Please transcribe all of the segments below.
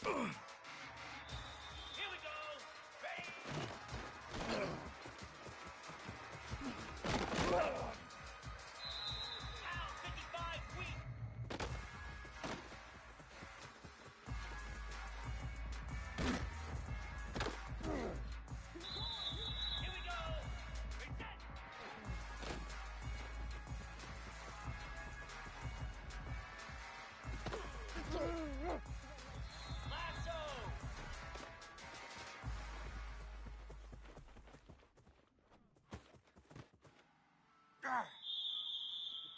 Here we go! Ready? Pound 55 wheat! Here we go! Reset! Lasso!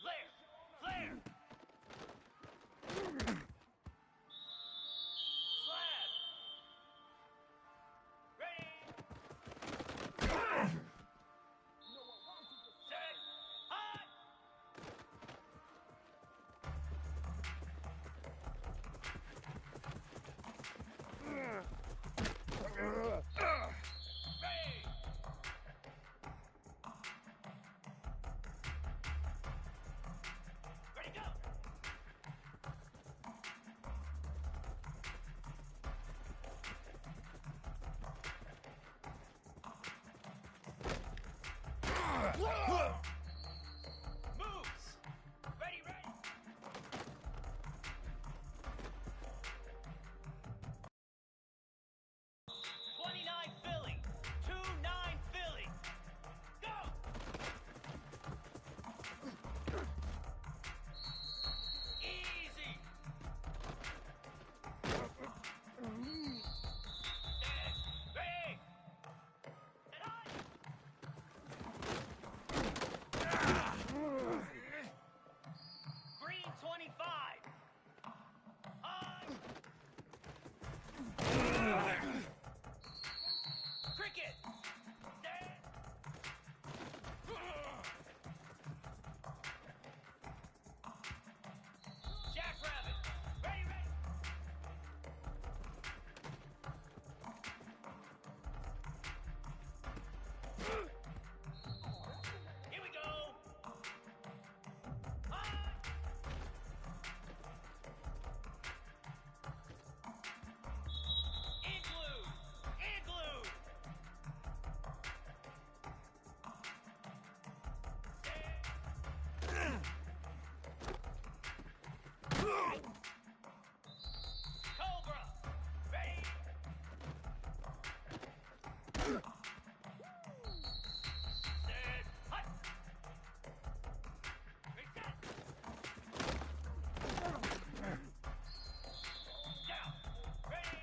Flare! Flare! Slab! Ready! Set! Hot! Ready! Ready, go! Moves! Ready, ready! '29 Philly! 2-9 Philly! Go! Easy! Stand! Ready! Set on! Green 25! On! Cricket! Stand! Jackrabbit! Ready, ready! Here we go! On! Igloo! Igloo! Cobra! Ready? Set! Hut! Reset! Down! Ready?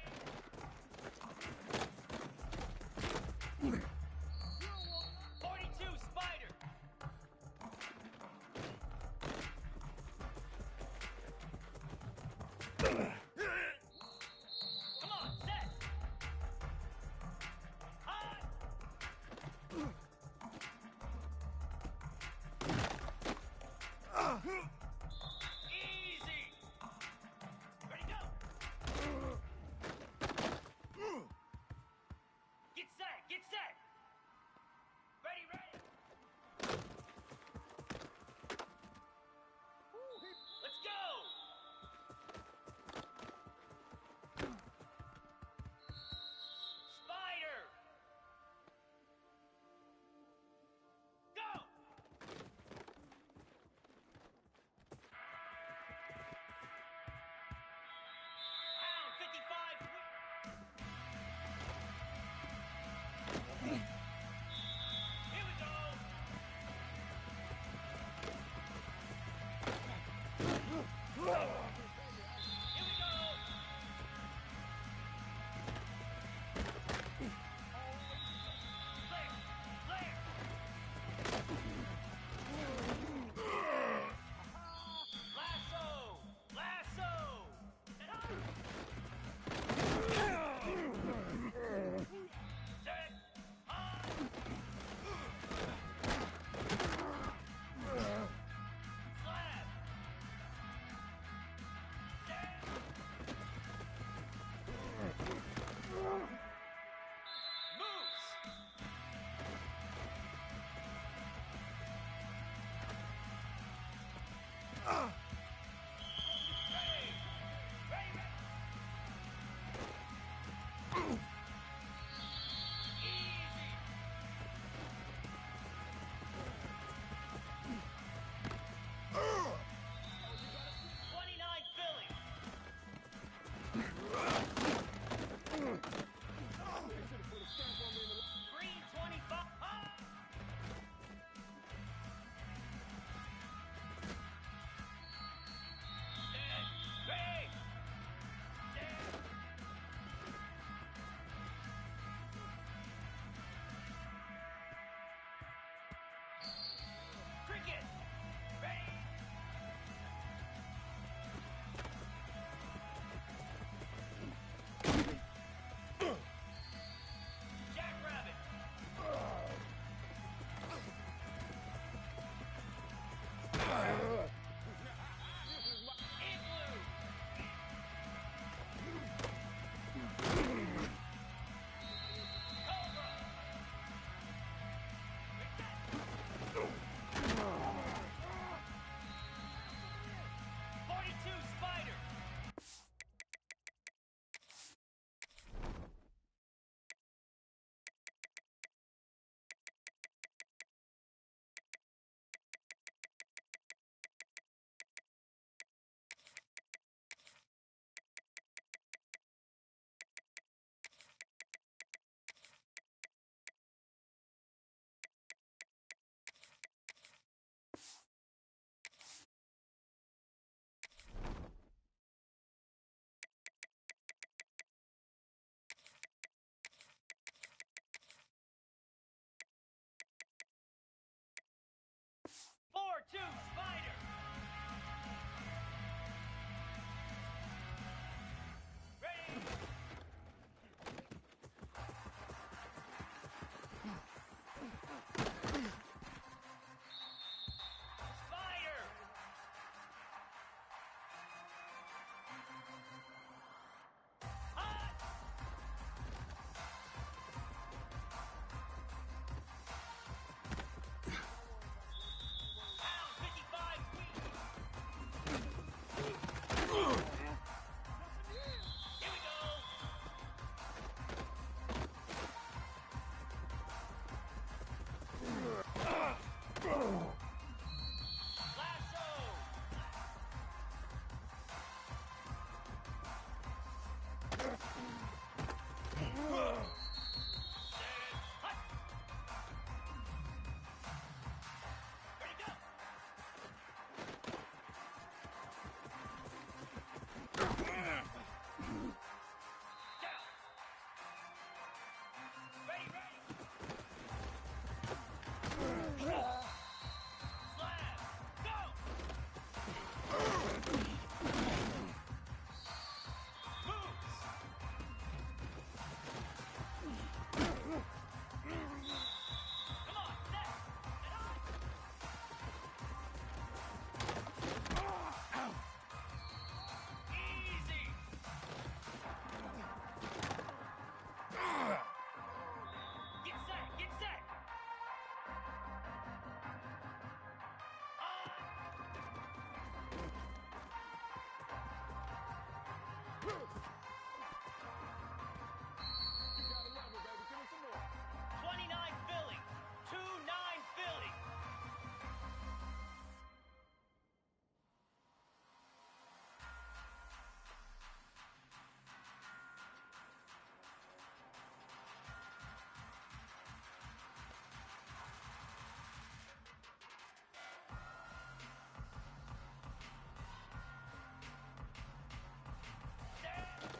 42 Spider! Come on, set! Hot! Easy! Ready, go! Get set! Get set! Ready, ready! Let's go! Spider! Go! Pound 55 wheat! Green 25. Ah! Dead. Bang. Dead. Cricket. Bang. Jackrabbit. Igloo. Cobra. 42 Spider. Four, two, Spider. Ready. Spider. Hot. Pound 55 weak. Here we go. Lasso. Hut. Ready, go. Down. Ready, ready. Slab. Go. Moves. Come on, set. And on. Easy. Get set, get set. On. You gotta love it, baby. Give me some more. 29 Philly. 2-9 Philly. Stand.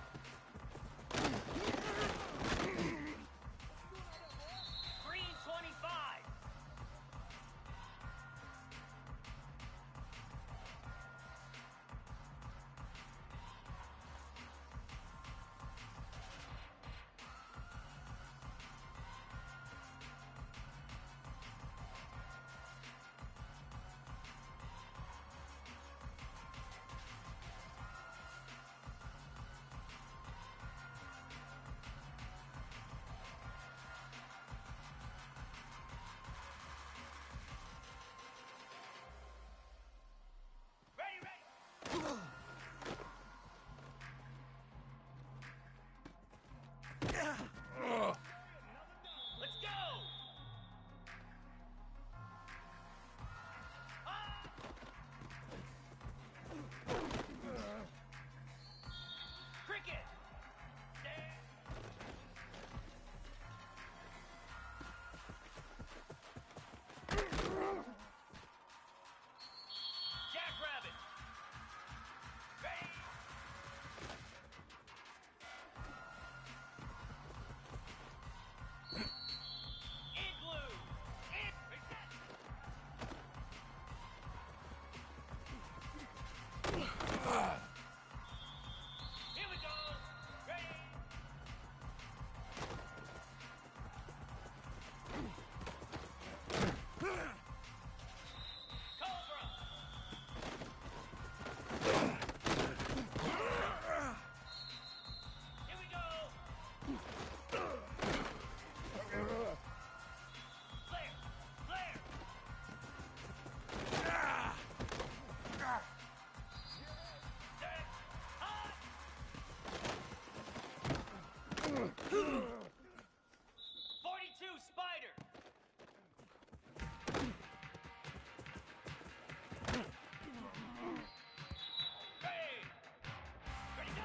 Spider. Hey! Ready, go!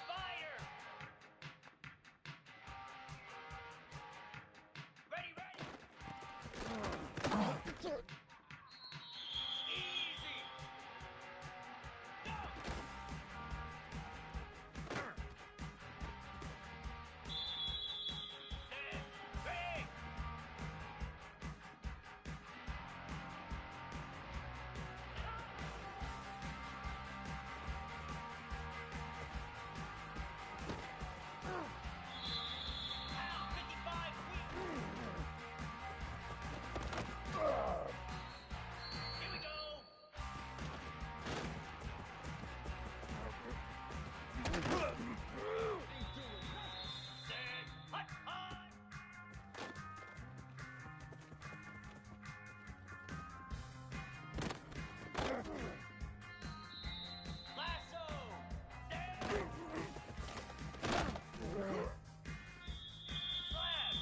Spider! Ready, ready! Easy! Go! Set, break! Pound 55 weak! Here we go! Set, hot, hot! Lasso! Set! Slap!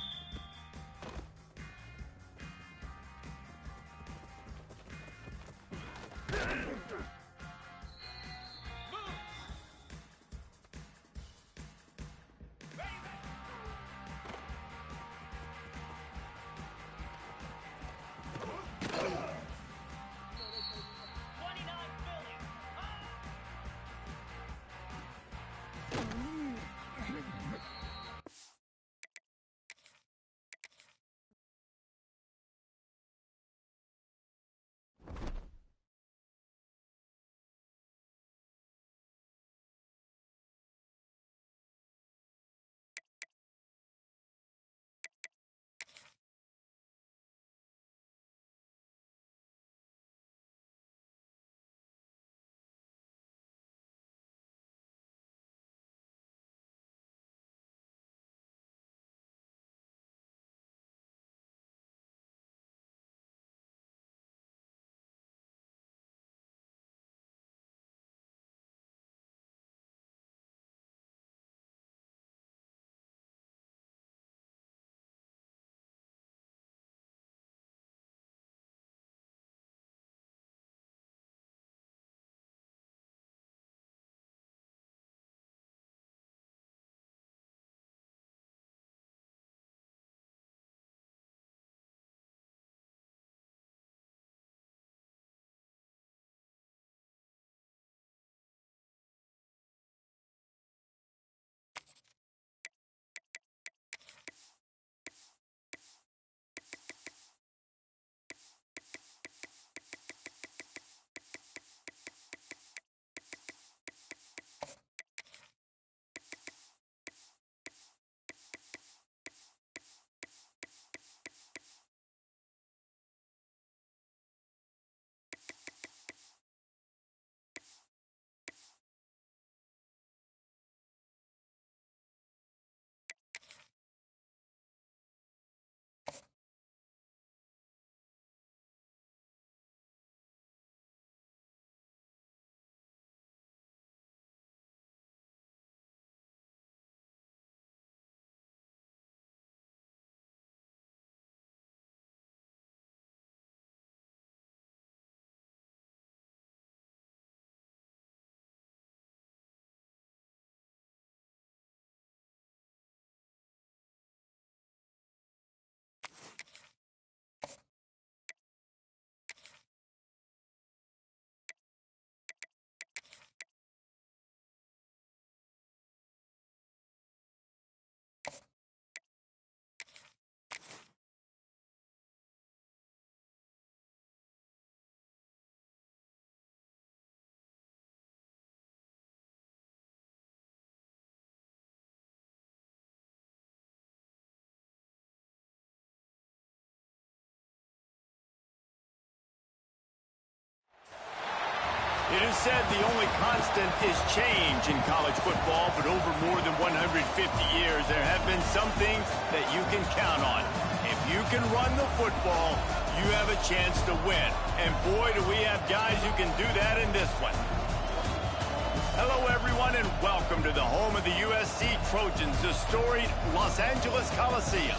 Moose! Ready, ready! 29 Philly! It is said the only constant is change in college football, but over more than 150 years, there have been some things that you can count on. If you can run the football, you have a chance to win. And boy, do we have guys who can do that in this one. Hello, everyone, and welcome to the home of the USC Trojans, the storied Los Angeles Coliseum.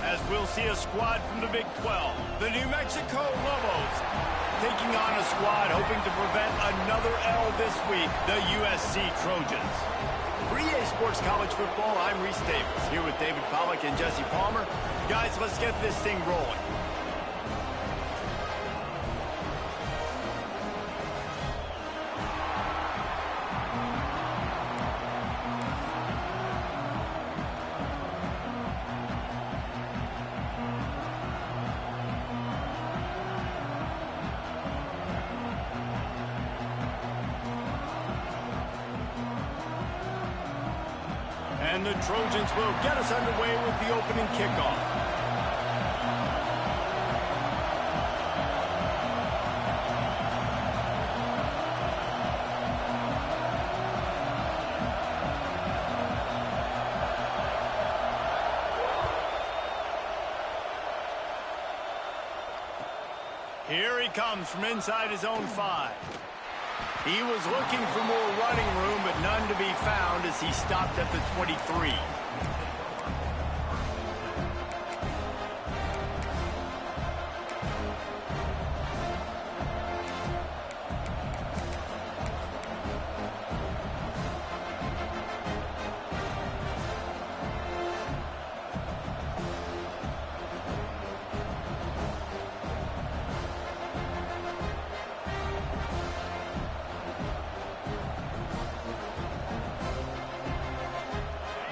As we'll see a squad from the Big 12, the New Mexico Lobos, taking on a squad hoping to prevent another L this week, the USC Trojans. For EA Sports College Football, I'm Reese Davis, here with David Pollack and Jesse Palmer. Guys, let's get this thing rolling. And the Trojans will get us underway with the opening kickoff. Here he comes from inside his own 5. He was looking for more running room, but none to be found as he stopped at the 23.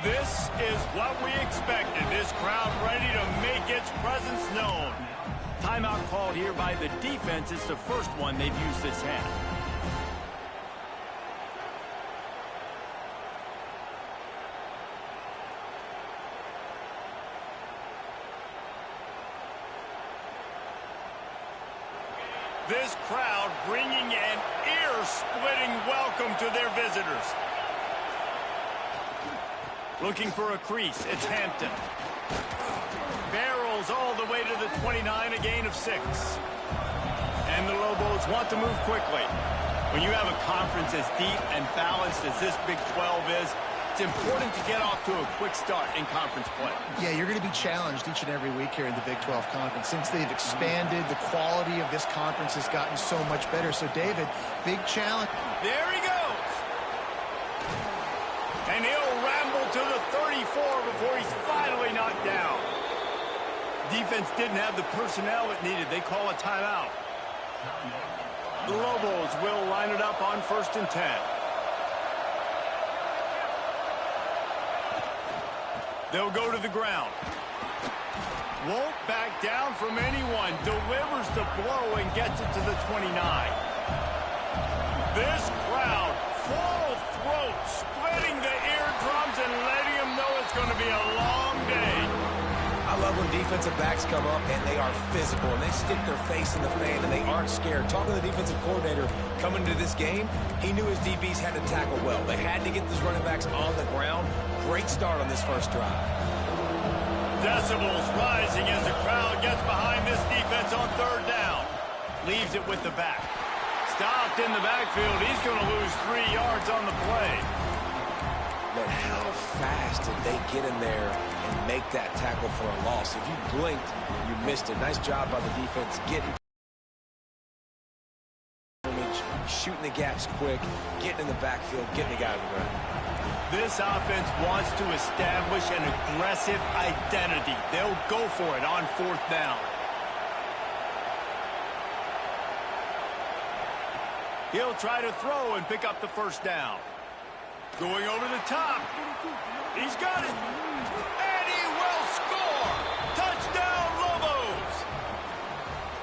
This is what we expected. This crowd ready to make its presence known. Timeout called here by the defense. It's the first one they've used this half. This crowd bringing an ear-splitting welcome to their visitors. Looking for a crease, it's Hampton. Barrels all the way to the 29, a gain of 6. And the Lobos want to move quickly. When you have a conference as deep and balanced as this Big 12 is, it's important to get off to a quick start in conference play. Yeah, you're going to be challenged each and every week here in the Big 12 Conference. Since they've expanded, the quality of this conference has gotten so much better. So, David, big challenge. There he goes. And he'll ramble to the 34 before he's finally knocked down. Defense didn't have the personnel it needed. They call a timeout. The Lobos will line it up on 1st and 10. They'll go to the ground. Won't back down from anyone. Delivers the blow and gets it to the 29. This crowd, full throat, splitting the eardrums and letting them know it's going to be a long day. I love when defensive backs come up and they are physical and they stick their face in the fan and they aren't scared. Talking to the defensive coordinator coming into this game, he knew his DBs had to tackle well. They had to get these running backs on the ground. Great start on this first drive. Decibels rising as the crowd gets behind this defense on 3rd down. Leaves it with the back. Stopped in the backfield. He's going to lose 3 yards on the play. But how fast did they get in there and make that tackle for a loss? If you blinked, you missed it. Nice job by the defense getting shooting the gaps quick, getting in the backfield, getting the guy on the ground. This offense wants to establish an aggressive identity. They'll go for it on 4th down. He'll try to throw and pick up the 1st down. Going over the top. He's got it. And he will score. Touchdown, Lobos.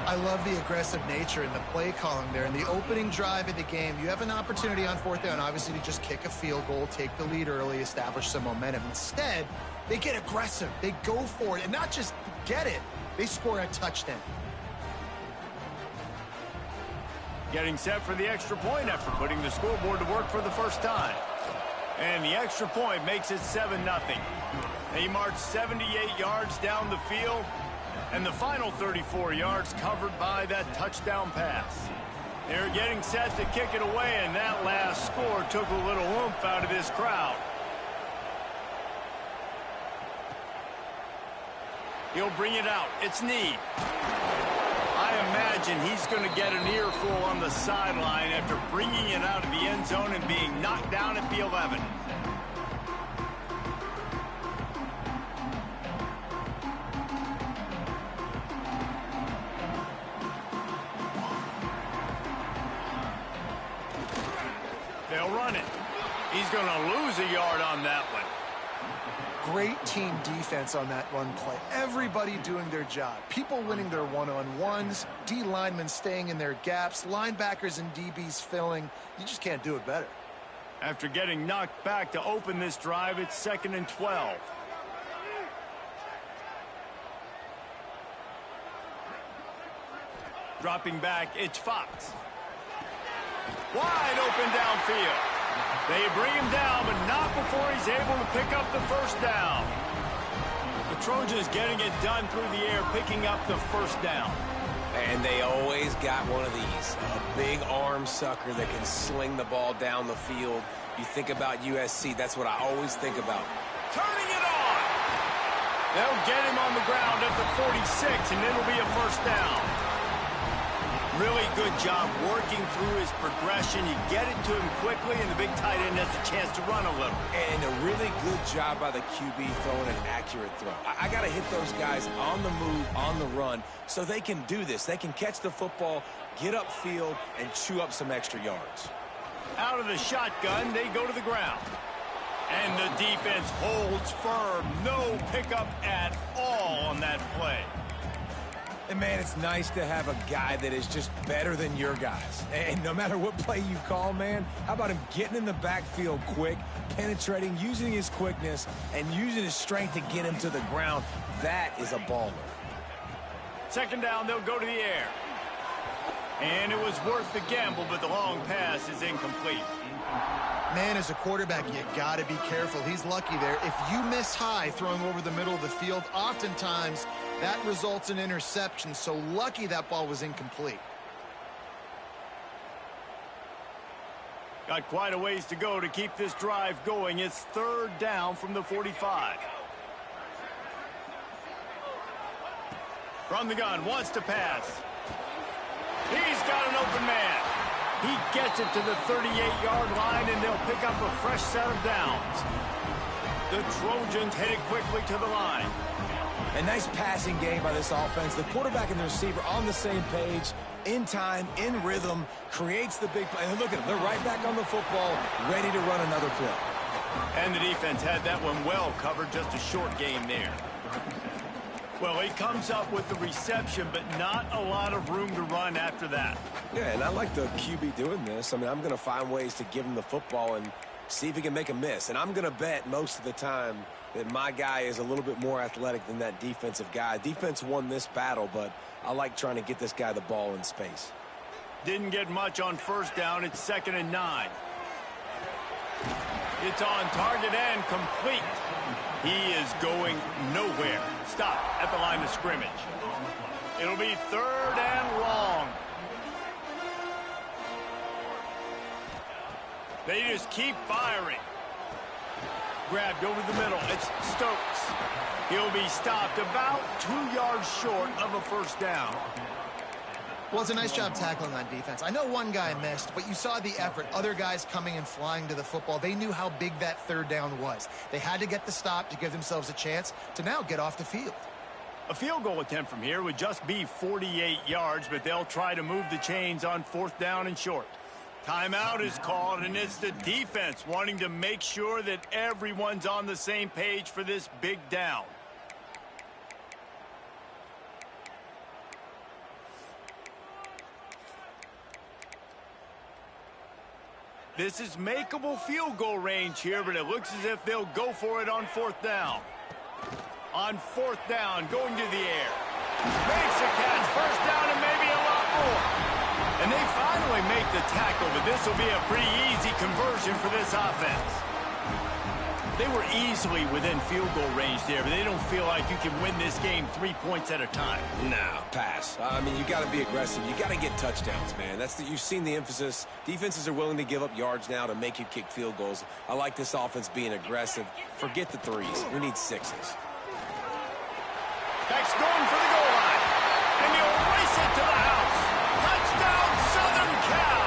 I love the aggressive nature in the play calling there. In the opening drive of the game, you have an opportunity on 4th down, obviously, to just kick a field goal, take the lead early, establish some momentum. Instead, they get aggressive. They go for it. And not just get it, they score a touchdown. Getting set for the extra point after putting the scoreboard to work for the first time. And the extra point makes it 7-0. They march 78 yards down the field. And the final 34 yards covered by that touchdown pass. They're getting set to kick it away, and that last score took a little oomph out of this crowd. He'll bring it out. It's Need. I imagine he's going to get an earful on the sideline after bringing it out of the end zone and being knocked down at the 11. They'll run it. He's going to lose a yard on that one. Great team defense on that run play. Everybody doing their job. People winning their one-on-ones, D linemen staying in their gaps, linebackers and DBs filling. You just can't do it better. After getting knocked back to open this drive, it's 2nd and 12. Dropping back, it's Fox. Wide open downfield. They bring him down, but not before he's able to pick up the first down. The Trojans getting it done through the air, picking up the first down. And they always got one of these, a big arm sucker that can sling the ball down the field. You think about USC, that's what I always think about. Turning it on. They'll get him on the ground at the 46, and it'll be a first down. Really good job working through his progression. You get it to him quickly, and the big tight end has a chance to run a little. And a really good job by the QB throwing an accurate throw. I got to hit those guys on the move, on the run, so they can do this. They can catch the football, get upfield, and chew up some extra yards. Out of the shotgun, they go to the ground. And the defense holds firm. No pickup at all on that play. And, man, it's nice to have a guy that is just better than your guys. And no matter what play you call, man, how about him getting in the backfield quick, penetrating, using his quickness, and using his strength to get him to the ground? That is a baller. 2nd down, they'll go to the air. And it was worth the gamble, but the long pass is incomplete. Man, as a quarterback, you got to be careful. He's lucky there. If you miss high throwing over the middle of the field, oftentimes that results in interception. So lucky that ball was incomplete. Got quite a ways to go to keep this drive going. It's 3rd down from the 45. From the gun, wants to pass. He's got an open man. He gets it to the 38-yard line, and they'll pick up a fresh set of downs. The Trojans headed quickly to the line. A nice passing game by this offense. The quarterback and the receiver on the same page, in time, in rhythm, creates the big play. And look at them. They're right back on the football, ready to run another play. And the defense had that one well covered, just a short game there. Well, he comes up with the reception, but not a lot of room to run after that. Yeah, and I like the QB doing this. I mean, I'm going to find ways to give him the football and see if he can make a miss. And I'm going to bet most of the time that my guy is a little bit more athletic than that defensive guy. Defense won this battle, but I like trying to get this guy the ball in space. Didn't get much on 1st down. It's 2nd and 9. It's on target and complete. He is going nowhere. Stop at the line of scrimmage. It'll be 3rd and long. They just keep firing. Grabbed over the middle. It's Stokes. He'll be stopped about 2 yards short of a first down. Well, it's a nice job tackling on defense. I know one guy missed, but you saw the effort. Other guys coming and flying to the football. They knew how big that 3rd down was. They had to get the stop to give themselves a chance to now get off the field. A field goal attempt from here would just be 48 yards, but they'll try to move the chains on 4th down and short. Timeout is called, and it's the defense wanting to make sure that everyone's on the same page for this big down. This is makeable field goal range here, but it looks as if they'll go for it on 4th down. On 4th down, going to the air. Makes a catch, first down, and maybe a lot more. And they finally make the tackle, but this will be a pretty easy conversion for this offense. They were easily within field goal range there, but they don't feel like you can win this game 3 points at a time. Nah, pass. I mean, you got to be aggressive. You got to get touchdowns, man. You've seen the emphasis. Defenses are willing to give up yards now to make you kick field goals. I like this offense being aggressive. Forget the threes. We need sixes. That's going for the goal line. And he'll race it to the house. Touchdown, Southern Cal.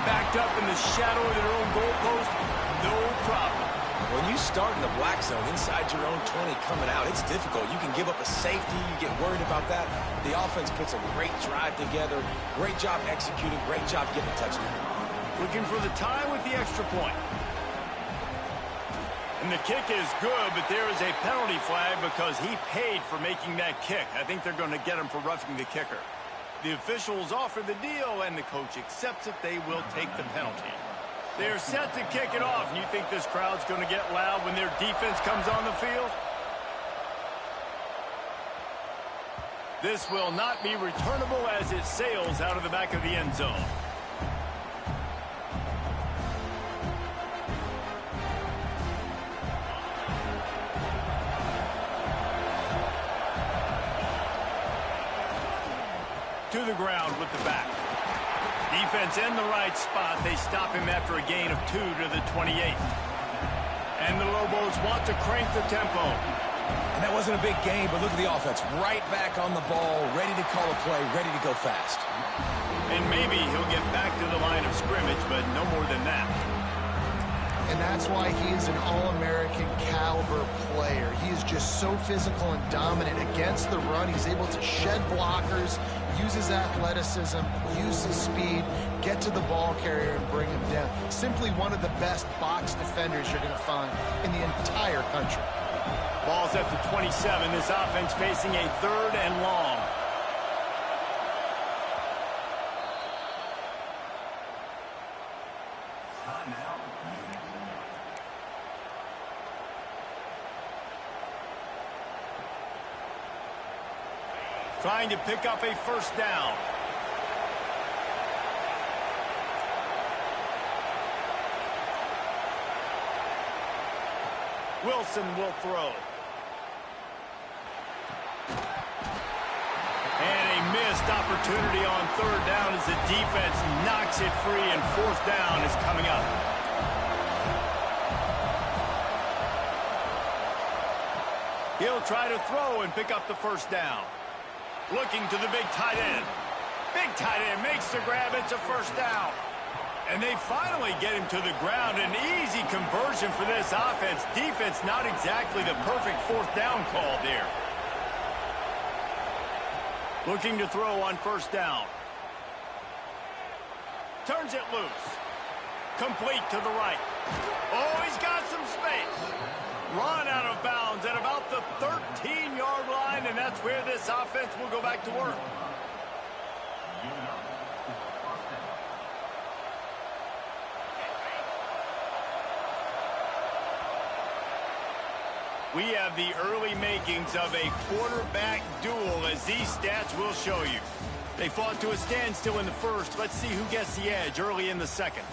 Backed up in the shadow of their own goalpost, no problem. When you start in the black zone inside your own 20 coming out, it's difficult. You can give up a safety. You get worried about that. The offense puts a great drive together. Great job executing. Great job getting a touchdown. Looking for the tie with the extra point. And the kick is good, but there is a penalty flag because he paid for making that kick. I think they're going to get him for roughing the kicker. The officials offer the deal, and the coach accepts it. They will take the penalty. They're set to kick it off. And you think this crowd's going to get loud when their defense comes on the field? This will not be returnable as it sails out of the back of the end zone. To the ground with the back. Defense in the right spot. They stop him after a gain of 2 to the 28. And the Lobos want to crank the tempo. And that wasn't a big game, but look at the offense. Right back on the ball, ready to call a play, ready to go fast. And maybe he'll get back to the line of scrimmage, but no more than that. And that's why he is an All-American caliber player. He is just so physical and dominant against the run. He's able to shed blockers, use his athleticism, use his speed, get to the ball carrier and bring him down. Simply one of the best box defenders you're going to find in the entire country. Ball's at the 27. This offense facing a 3rd and long. Trying to pick up a first down. Wilson will throw. And a missed opportunity on 3rd down as the defense knocks it free, and 4th down is coming up. He'll try to throw and pick up the first down. Looking to the big tight end. Big tight end makes the grab. It's a first down. And they finally get him to the ground. An easy conversion for this offense. Defense not exactly the perfect 4th down call there. Looking to throw on first down. Turns it loose. Complete to the right. Oh, he's got some space. Run out of bounds at about the 13-yard line, and that's where this offense will go back to work. We have the early makings of a quarterback duel, as these stats will show you. They fought to a standstill in the first. Let's see who gets the edge early in the second.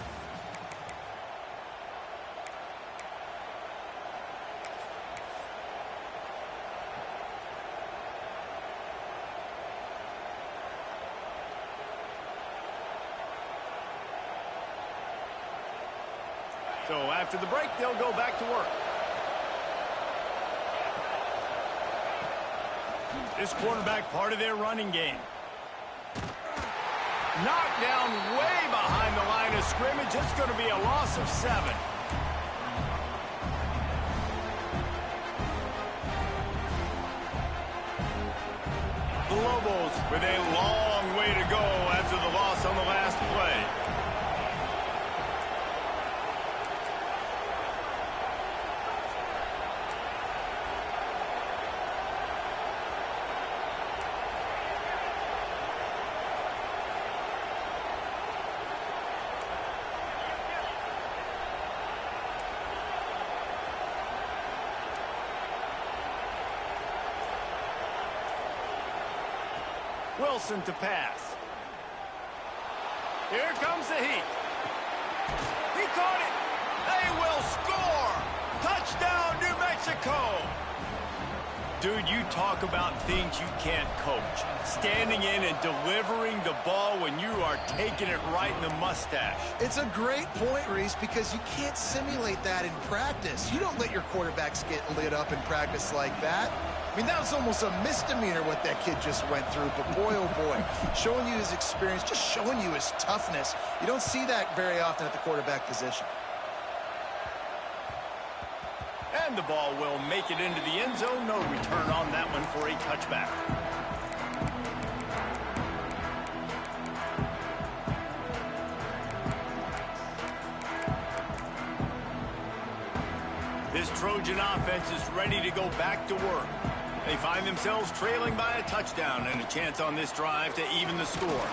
So after the break, they'll go back to work. This quarterback part of their running game. Knocked down way behind the line of scrimmage. It's going to be a loss of 7. The Lobos with a long way to go after the loss on the last play. Wilson to pass. Here comes the heat. He caught it. They will score! Touchdown, New Mexico! Dude, you talk about things you can't coach. Standing in and delivering the ball when you are taking it right in the mustache. It's a great point, Reese, because you can't simulate that in practice. You don't let your quarterbacks get lit up in practice like that. I mean, that was almost a misdemeanor what that kid just went through, but boy, oh boy, showing you his experience, just showing you his toughness. You don't see that very often at the quarterback position. And the ball will make it into the end zone. No return on that one for a touchback. This Trojan offense is ready to go back to work. They find themselves trailing by a touchdown and a chance on this drive to even the score.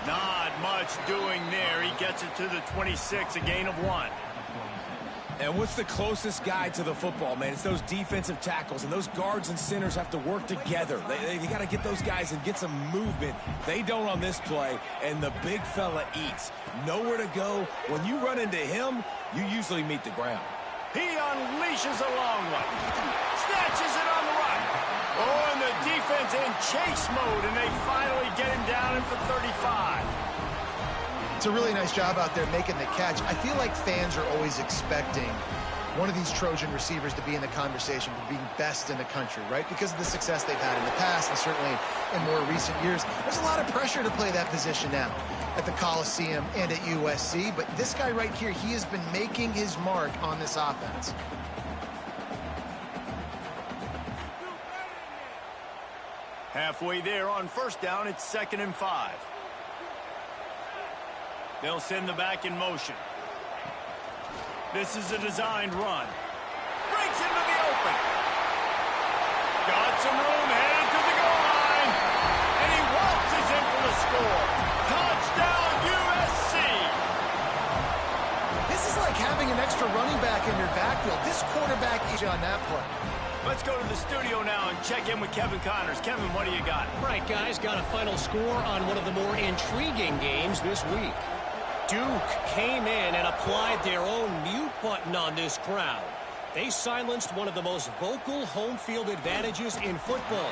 Not much doing there. He gets it to the 26, a gain of 1. And what's the closest guy to the football, man? It's those defensive tackles, and those guards and centers have to work together. They got to get those guys and get some movement. They don't on this play, and the big fella eats. Nowhere to go. When you run into him, you usually meet the ground. He unleashes a long one. Snatches it on the right. Oh, and the defense in chase mode, and they finally get him down at the 35. It's a really nice job out there making the catch. I feel like fans are always expecting one of these Trojan receivers to be in the conversation for being best in the country, right? Because of the success they've had in the past and certainly in more recent years. There's a lot of pressure to play that position now at the Coliseum and at USC, but this guy right here, he has been making his mark on this offense. Halfway there on first down, it's 2nd and 5. They'll send the back in motion. This is a designed run. Breaks into the open. Got some room, headed to the goal line. And he waltzes in for the score. Touchdown, USC. This is like having an extra running back in your backfield. This quarterback is on that play. Let's go to the studio now and check in with Kevin Connors. Kevin, what do you got? Right, guys, got a final score on one of the more intriguing games this week. Duke came in and applied their own mute button on this crowd. They silenced one of the most vocal home field advantages in football.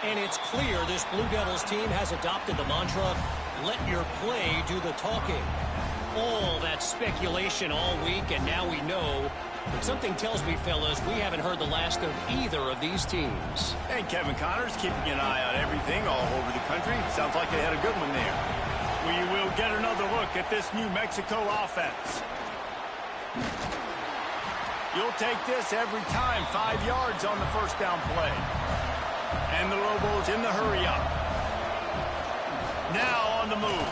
And it's clear this Blue Devils team has adopted the mantra, let your play do the talking. All that speculation all week, and now we know. But something tells me, fellas, we haven't heard the last of either of these teams. And Kevin Connors keeping an eye on everything all over the country. Sounds like they had a good one there. We will get another look at this New Mexico offense. You'll take this every time. 5 yards on the first down play. And the Lobos in the hurry up. Now on the move.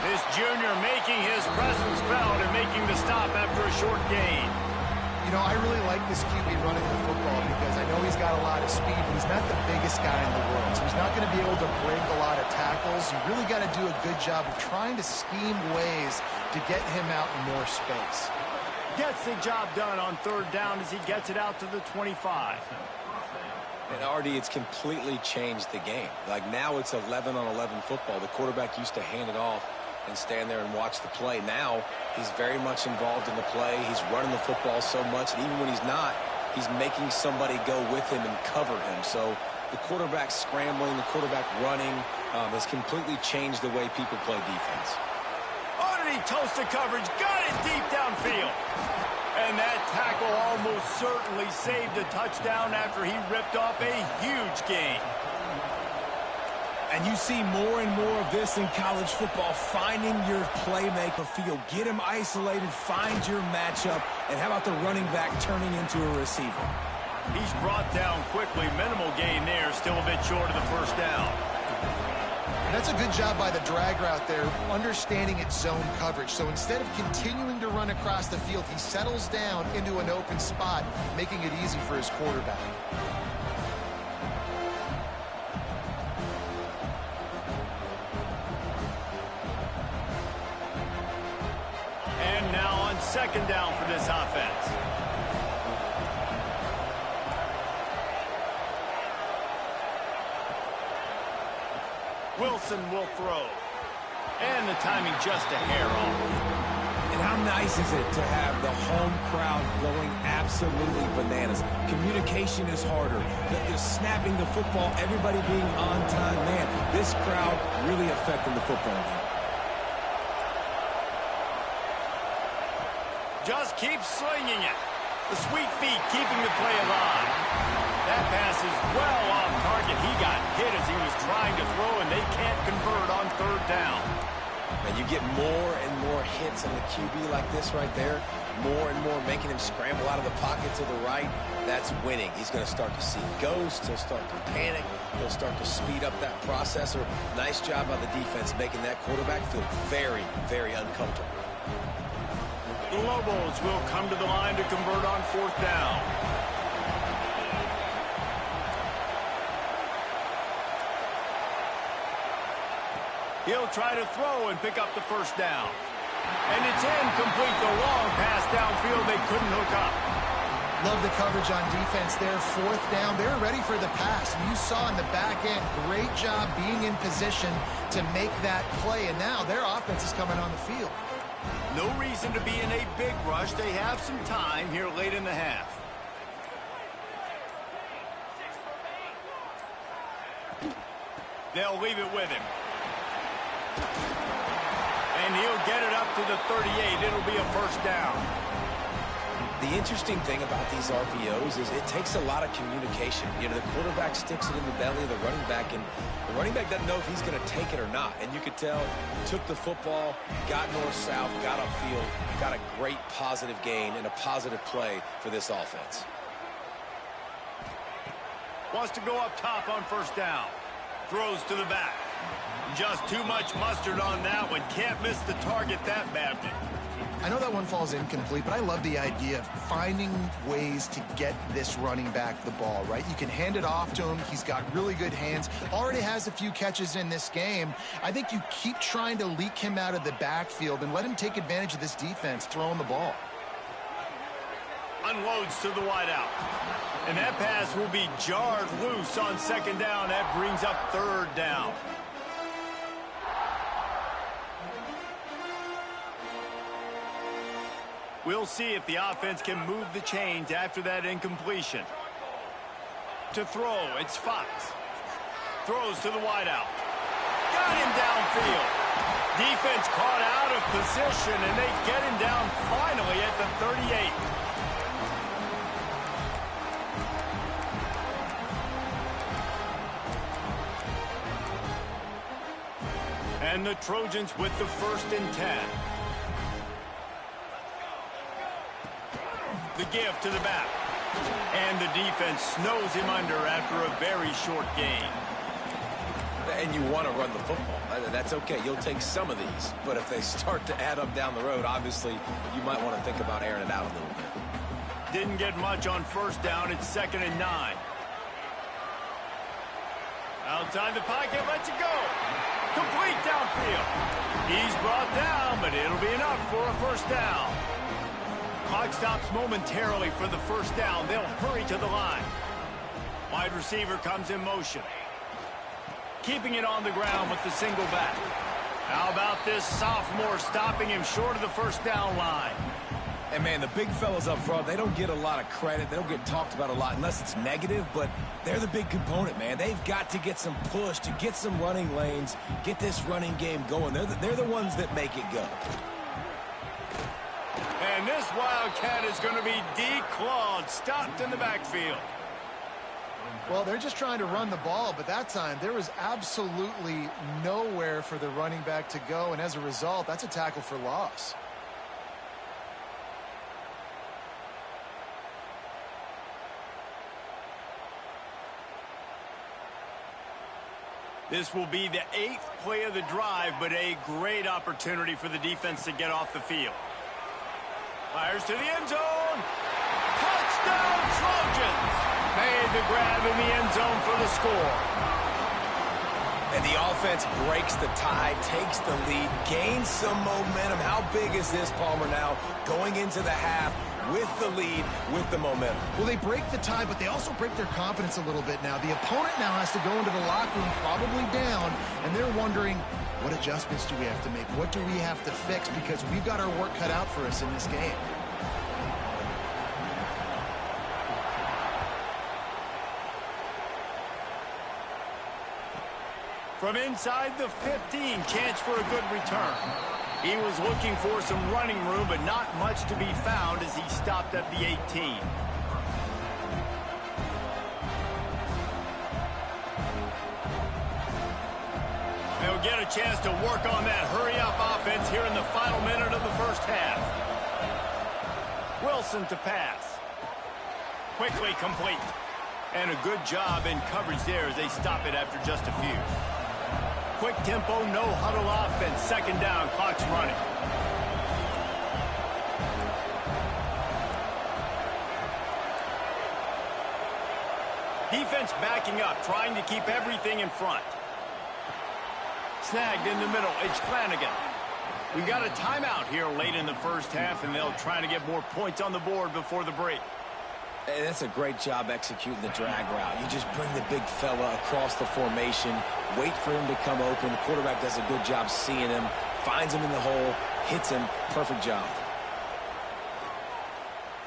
This junior making his presence felt and making the stop after a short gain. You know, I really like this QB running the football because I know he's got a lot of speed, but he's not the biggest guy in the world. So he's not going to be able to break a lot of tackles. You really got to do a good job of trying to scheme ways to get him out in more space. Gets the job done on 3rd down as he gets it out to the 25. And RD, it's completely changed the game. Like now it's 11-on-11 football. The quarterback used to hand it off and stand there and watch the play. Now he's very much involved in the play. He's running the football so much, and even when he's not, he's making somebody go with him and cover him. So the quarterback scrambling, the quarterback running has completely changed the way people play defense. Oh, did he toast the coverage? Got it deep downfield. And that tackle almost certainly saved a touchdown after he ripped off a huge gain. And you see more and more of this in college football, finding your playmaker field. Get him isolated, find your matchup, and how about the running back turning into a receiver? He's brought down quickly. Minimal gain there, still a bit short of the first down. And that's a good job by the drag route there, understanding its zone coverage. So instead of continuing to run across the field, he settles down into an open spot, making it easy for his quarterback. And now on 2nd down for this offense. Wilson will throw. And the timing just a hair off. And And how nice is it to have the home crowd going absolutely bananas? Communication is harder. The snapping the football, everybody being on time. Man, this crowd really affecting the football game. Just keep slinging it. The sweet feet keeping the play alive. That pass is well off target. He got hit as he was trying to throw, and they can't convert on third down. And you get more and more hits on the QB like this right there. More and more making him scramble out of the pocket to the right. That's winning. He's going to start to see ghosts. He'll start to panic. He'll start to speed up that processor. Nice job by the defense making that quarterback feel very, very uncomfortable. The Lobos will come to the line to convert on fourth down. He'll try to throw and pick up the first down. And it's incomplete. The long pass downfield they couldn't hook up. Love the coverage on defense there. Fourth down. They're ready for the pass. You saw in the back end, great job being in position to make that play. And now their offense is coming on the field. No reason to be in a big rush. They have some time here late in the half. They'll leave it with him. And he'll get it up to the 38. It'll be a first down. The interesting thing about these RPOs is it takes a lot of communication. You know, the quarterback sticks it in the belly of the running back, and the running back doesn't know if he's going to take it or not. And you could tell, took the football, got north-south, got upfield, got a great positive gain and a positive play for this offense. Wants to go up top on first down. Throws to the back. Just too much mustard on that one. Can't miss the target that badly. I know that one falls incomplete, but I love the idea of finding ways to get this running back the ball, right? You can hand it off to him. He's got really good hands. Already has a few catches in this game. I think you keep trying to leak him out of the backfield and let him take advantage of this defense throwing the ball. Unloads to the wideout. And that pass will be jarred loose on second down. That brings up third down. We'll see if the offense can move the chains after that incompletion. To throw, it's Fox. Throws to the wideout. Got him downfield. Defense caught out of position, and they get him down finally at the 38. And the Trojans with the 1st and 10. The give to the back. And the defense snows him under after a very short game. And you want to run the football. That's okay. You'll take some of these. But if they start to add up down the road, obviously, you might want to think about airing it out a little bit. Didn't get much on first down. It's 2nd and 9. Outside the pocket, lets it go. Complete downfield. He's brought down, but it'll be enough for a first down. Clock stops momentarily for the first down. They'll hurry to the line. Wide receiver comes in motion. Keeping it on the ground with the single back. How about this sophomore stopping him short of the first down line? And, man, the big fellas up front, they don't get a lot of credit. They don't get talked about a lot unless it's negative, but they're the big component, man. They've got to get some push, to get some running lanes, get this running game going. They're the ones that make it go. And this Wildcat is going to be declawed, stopped in the backfield. Well, they're just trying to run the ball, but that time there was absolutely nowhere for the running back to go, and as a result, that's a tackle for loss. This will be the 8th play of the drive, but a great opportunity for the defense to get off the field. Fires to the end zone. Touchdown, Trojans! Made the grab in the end zone for the score. And the offense breaks the tie, takes the lead, gains some momentum. How big is this, Palmer, now? Going into the half, with the lead, with the momentum. Well, they break the tie, but they also break their confidence a little bit now. The opponent now has to go into the locker room probably down, and they're wondering, what adjustments do we have to make? What do we have to fix? Because we've got our work cut out for us in this game. From inside the 15, chance for a good return. He was looking for some running room, but not much to be found as he stopped at the 18. They'll get a chance to work on that hurry-up offense here in the final minute of the first half. Wilson to pass. Quickly complete. And a good job in coverage there as they stop it after just a few. Quick tempo, no huddle offense. Second down, clock's running. Defense backing up, trying to keep everything in front. Snagged in the middle, it's Flanagan. We've got a timeout here late in the first half, and they'll try to get more points on the board before the break. Hey, that's a great job executing the drag route. You just bring the big fella across the formation, wait for him to come open. The quarterback does a good job seeing him, finds him in the hole, hits him. Perfect job.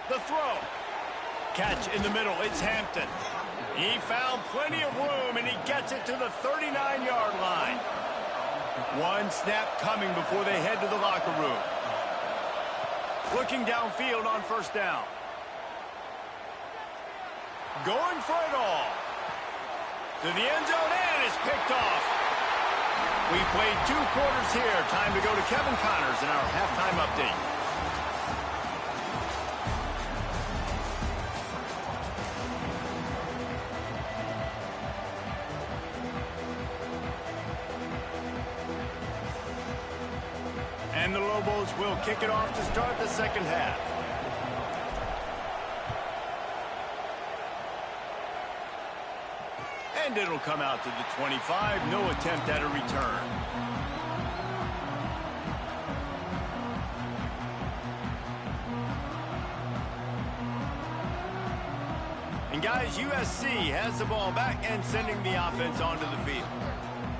The throw. Catch in the middle. It's Hampton. He found plenty of room, and he gets it to the 39-yard line. One snap coming before they head to the locker room. Looking downfield on first down. Going for it all. To the end zone, and it's picked off. We've played 2 quarters here. Time to go to Kevin Connors in our halftime update. And the Lobos will kick it off to start the second half. And it'll come out to the 25. No attempt at a return. And guys, USC has the ball back and sending the offense onto the field.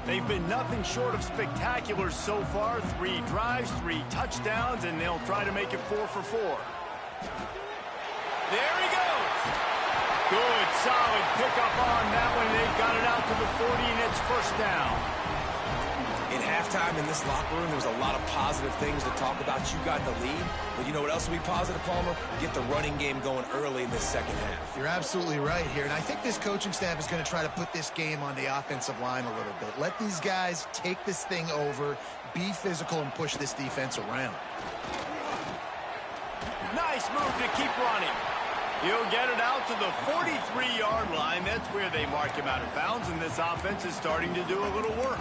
They've been nothing short of spectacular so far. 3 drives, 3 touchdowns, and they'll try to make it 4 for 4. There he goes. Good, solid pickup on that one. They've got it out to the 40, and it's first down. In halftime in this locker room, there was a lot of positive things to talk about. You got the lead, but you know what else will be positive, Palmer? Get the running game going early in this second half. You're absolutely right here, and I think this coaching staff is going to try to put this game on the offensive line a little bit. Let these guys take this thing over, be physical, and push this defense around. Nice move to keep running. He'll get it out to the 43-yard line. That's where they mark him out of bounds, and this offense is starting to do a little work.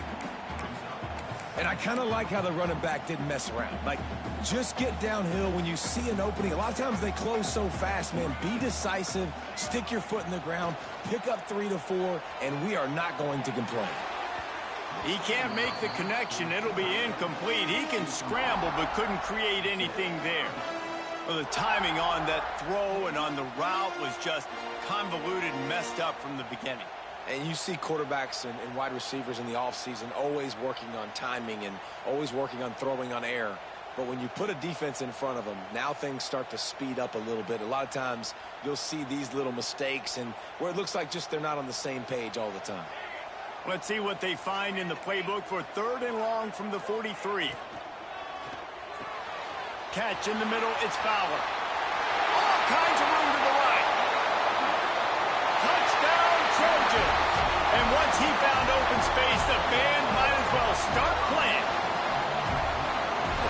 And I kind of like how the running back didn't mess around. Like, just get downhill when you see an opening. A lot of times they close so fast, man. Be decisive, stick your foot in the ground, pick up 3 to 4, and we are not going to complain. He can't make the connection. It'll be incomplete. He can scramble, but couldn't create anything there. Well, the timing on that throw and on the route was just convoluted and messed up from the beginning. And you see quarterbacks and wide receivers in the offseason always working on timing and always working on throwing on air. But when you put a defense in front of them, now things start to speed up a little bit. A lot of times you'll see these little mistakes and where it looks like just they're not on the same page all the time. Let's see what they find in the playbook for 3rd and long from the 43. Catch in the middle, it's Fowler. All kinds of room to the right. Touchdown, Trojans. And once he found open space, the band might as well start playing.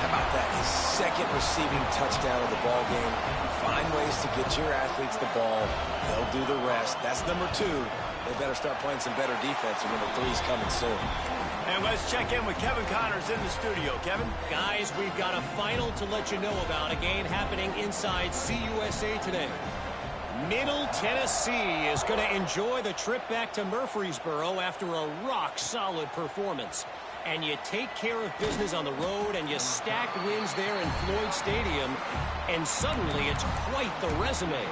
How about that? His 2nd receiving touchdown of the ball game. Find ways to get your athletes the ball. They'll do the rest. That's number 2. They better start playing some better defense, and number 3 is coming soon. And let's check in with Kevin Connors in the studio. Kevin? Guys, we've got a final to let you know about, a game happening inside CUSA today. Middle Tennessee is going to enjoy the trip back to Murfreesboro after a rock-solid performance. and you take care of business on the road, and you stack wins there in Floyd Stadium, and suddenly it's quite the resume.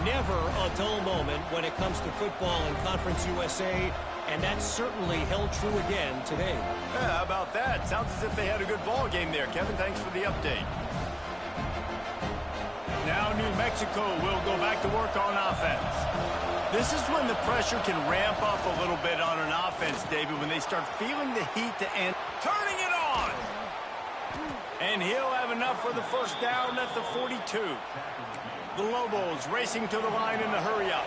Never a dull moment when it comes to football in Conference USA, and that certainly held true again today. Yeah, how about that? Sounds as if they had a good ball game there. Kevin, thanks for the update. Now New Mexico will go back to work on offense. This is when the pressure can ramp up a little bit on an offense, David, when they start feeling the heat to end. Turning it on! And he'll have enough for the first down at the 42. The Lobos racing to the line in the hurry-up.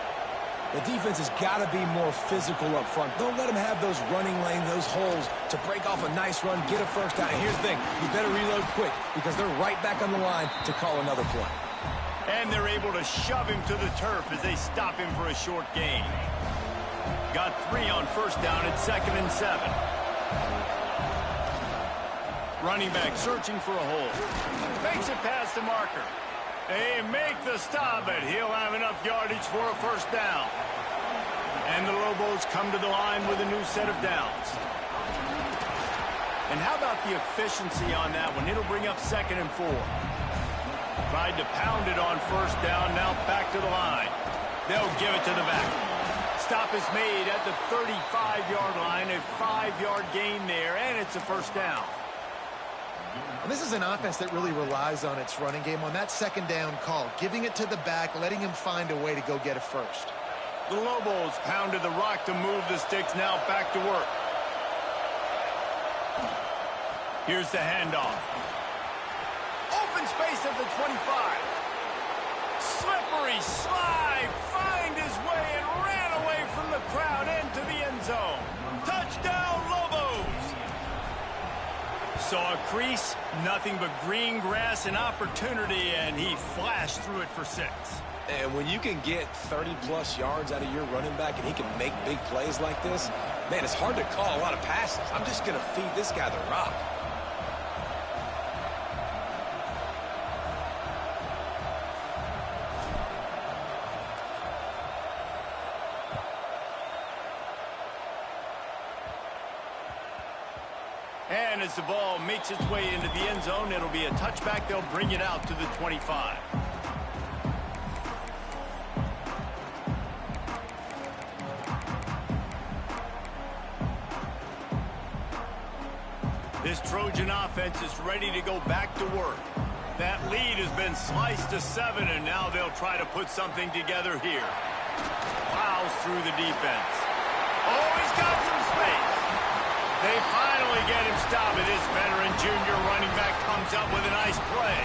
The defense has got to be more physical up front. Don't let them have those running lanes, those holes to break off a nice run, get a first down. And here's the thing, you better reload quick because they're right back on the line to call another play. And they're able to shove him to the turf as they stop him for a short gain. Got 3 on first down at 2nd and 7. Running back searching for a hole. Makes it past the marker. They make the stop, but he'll have enough yardage for a first down. And the Lobos come to the line with a new set of downs. And how about the efficiency on that one? It'll bring up 2nd and 4. Tried to pound it on first down, now back to the line. They'll give it to the back. Stop is made at the 35-yard line, a 5-yard gain there, and it's a first down. And this is an offense that really relies on its running game on that second down call, giving it to the back, letting him find a way to go get it first. The Lobos pounded the rock to move the sticks, now back to work. Here's the handoff. Open space at the 25. Slippery slide, find his way and ran away from the crowd into the end zone. Touchdown, Lobos! Saw a crease, nothing but green grass and opportunity, and he flashed through it for 6. And when you can get 30-plus yards out of your running back and he can make big plays like this, man, it's hard to call a lot of passes. I'm just going to feed this guy the rock. And as the ball makes its way into the end zone, it'll be a touchback. They'll bring it out to the 25. This Trojan offense is ready to go back to work. That lead has been sliced to 7, and now they'll try to put something together here. Plows through the defense. Oh, he's got some space. They finally get him stopped, and this veteran junior running back comes up with a nice play.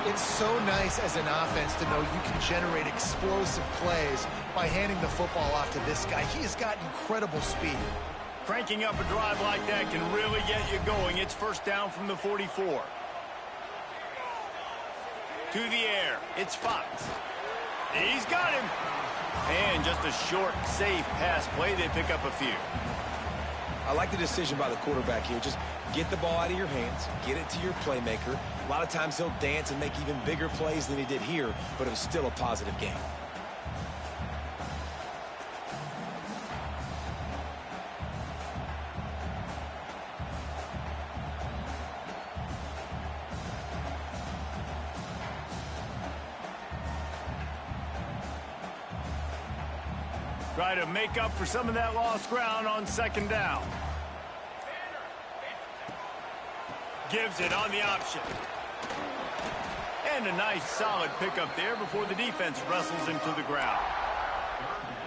It's so nice as an offense to know you can generate explosive plays by handing the football off to this guy. He has got incredible speed. Cranking up a drive like that can really get you going. It's first down from the 44. To the air, it's Fox. He's got him. And just a short, safe pass play. They pick up a few. I like the decision by the quarterback here. Just get the ball out of your hands, get it to your playmaker. A lot of times he'll dance and make even bigger plays than he did here, but it was still a positive game. Try to make up for some of that lost ground on second down. Gives it on the option. And a nice solid pickup there before the defense wrestles him to the ground.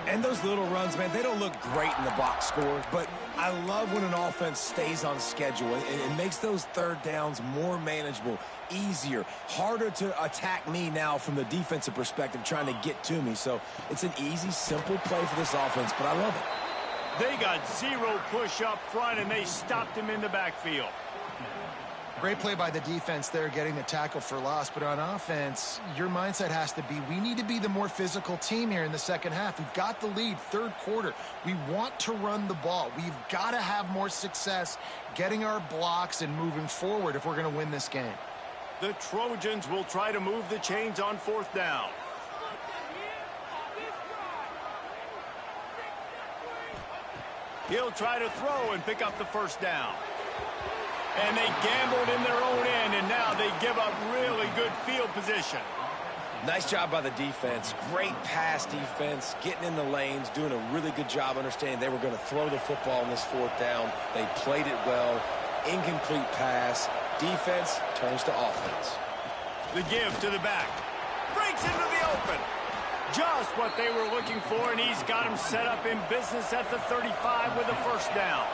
And those little runs, man, they don't look great in the box score, but I love when an offense stays on schedule and makes those third downs more manageable, easier, harder to attack me now from the defensive perspective trying to get to me. So it's an easy, simple play for this offense, but I love it. They got 0 push up front, and they stopped him in the backfield. Great play by the defense there, getting the tackle for loss. But on offense, your mindset has to be, we need to be the more physical team here in the second half. We've got the lead, third quarter. We want to run the ball. We've got to have more success getting our blocks and moving forward if we're going to win this game. The Trojans will try to move the chains on fourth down. He'll try to throw and pick up the first down. And they gambled in their own end, and now they give up really good field position. Nice job by the defense. Great pass defense, getting in the lanes, doing a really good job understanding they were going to throw the football in this fourth down. They played it well. Incomplete pass. Defense turns to offense. The give to the back. Breaks into the open. Just what they were looking for, and he's got him set up in business at the 35 with a first down.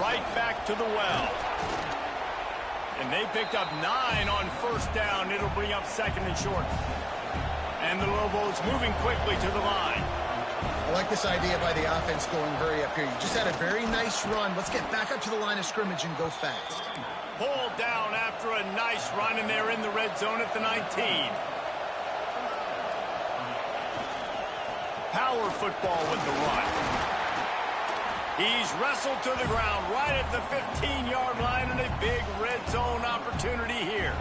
Right back to the well. And they picked up 9 on first down. It'll bring up second and short. And the Lobos moving quickly to the line. I like this idea by the offense going very up here. You just had a very nice run. Let's get back up to the line of scrimmage and go fast. Pulled down after a nice run, and they're in the red zone at the 19. Power football with the run. He's wrestled to the ground right at the 15-yard line, and a big red zone opportunity here.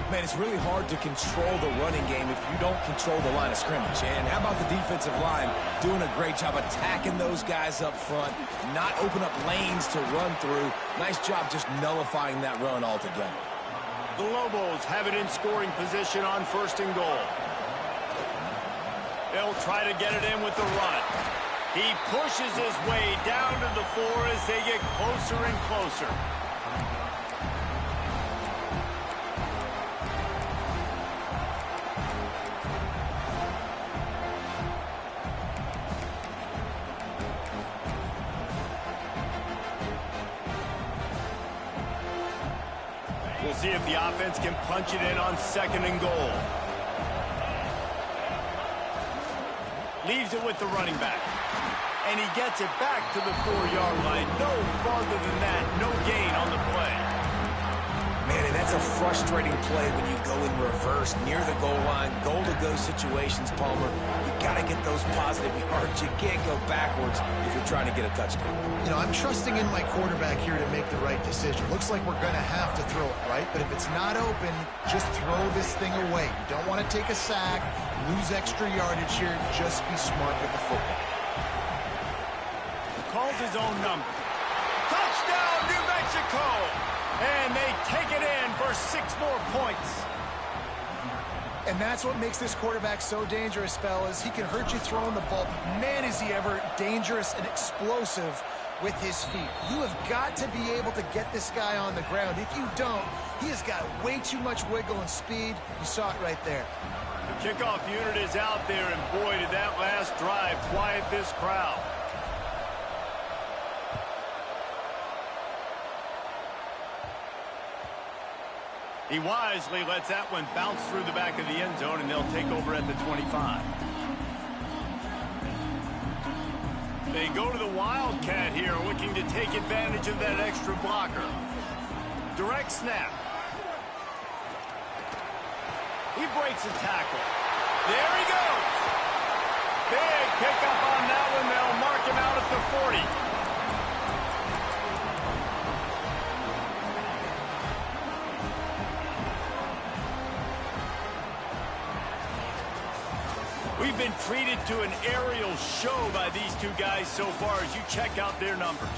Man, it's really hard to control the running game if you don't control the line of scrimmage. And how about the defensive line doing a great job attacking those guys up front, not open up lanes to run through. Nice job just nullifying that run altogether. The Lobos have it in scoring position on first and goal. They'll try to get it in with the run. He pushes his way down to the 4 as they get closer and closer. We'll see if the offense can punch it in on second and goal. Leaves it with the running back. And he gets it back to the 4-yard line. No farther than that. No gain on the play. Man, and that's a frustrating play when you go in reverse near the goal line. Goal-to-go situations, Palmer. You got to get those positive yards. You can't go backwards if you're trying to get a touchdown. You know, I'm trusting in my quarterback here to make the right decision. Looks like we're going to have to throw it, right? But if it's not open, just throw this thing away. You don't want to take a sack, lose extra yardage here. Just be smart with the football. Calls his own number. Touchdown, New Mexico! And they take it in for 6 more points. And that's what makes this quarterback so dangerous, fellas. He can hurt you throwing the ball. Man, is he ever dangerous and explosive with his feet. You have got to be able to get this guy on the ground. If you don't, he has got way too much wiggle and speed. You saw it right there. The kickoff unit is out there, and boy, did that last drive quiet this crowd. He wisely lets that one bounce through the back of the end zone, and they'll take over at the 25. They go to the Wildcat here, looking to take advantage of that extra blocker. Direct snap. He breaks a tackle. There he goes. Big pickup on that one. They'll mark him out at the 40. We've been treated to an aerial show by these two guys so far as you check out their numbers.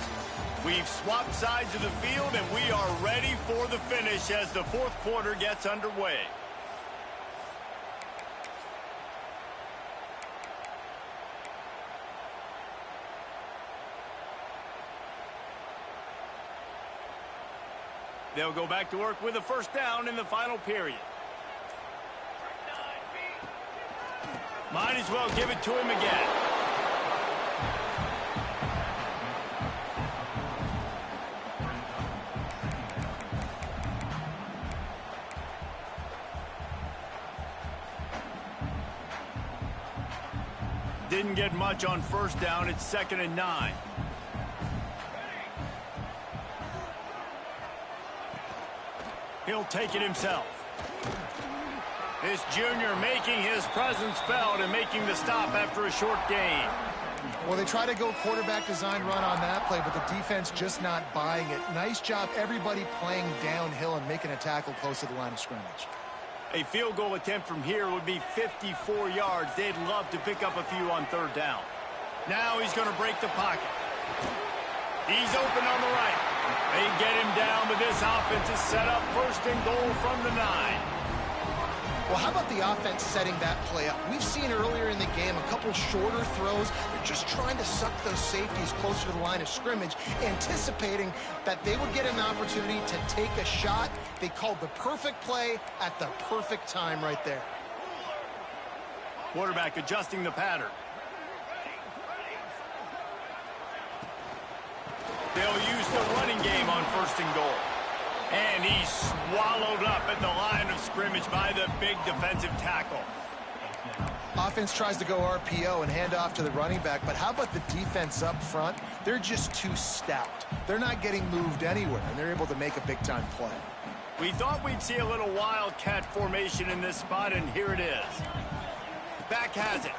We've swapped sides of the field, and we are ready for the finish as the fourth quarter gets underway. They'll go back to work with a first down in the final period. Might as well give it to him again. Didn't get much on first down. It's 2nd and 9. He'll take it himself. This junior making his presence felt and making the stop after a short gain. Well, they try to go quarterback design run on that play, but the defense just not buying it. Nice job, everybody playing downhill and making a tackle close to the line of scrimmage. A field goal attempt from here would be 54 yards. They'd love to pick up a few on third down. Now he's going to break the pocket. He's open on the right. They get him down, but this offense is set up first and goal from the 9. Well, how about the offense setting that play up? We've seen earlier in the game a couple shorter throws. They're just trying to suck those safeties closer to the line of scrimmage, anticipating that they would get an opportunity to take a shot. They called the perfect play at the perfect time right there. Quarterback adjusting the pattern. They'll use the running game on first and goal. And he's swallowed up at the line of scrimmage by the big defensive tackle. Offense tries to go RPO and hand off to the running back, but how about the defense up front? They're just too stout. They're not getting moved anywhere, and they're able to make a big-time play. We thought we'd see a little wildcat formation in this spot, and here it is. Back has it.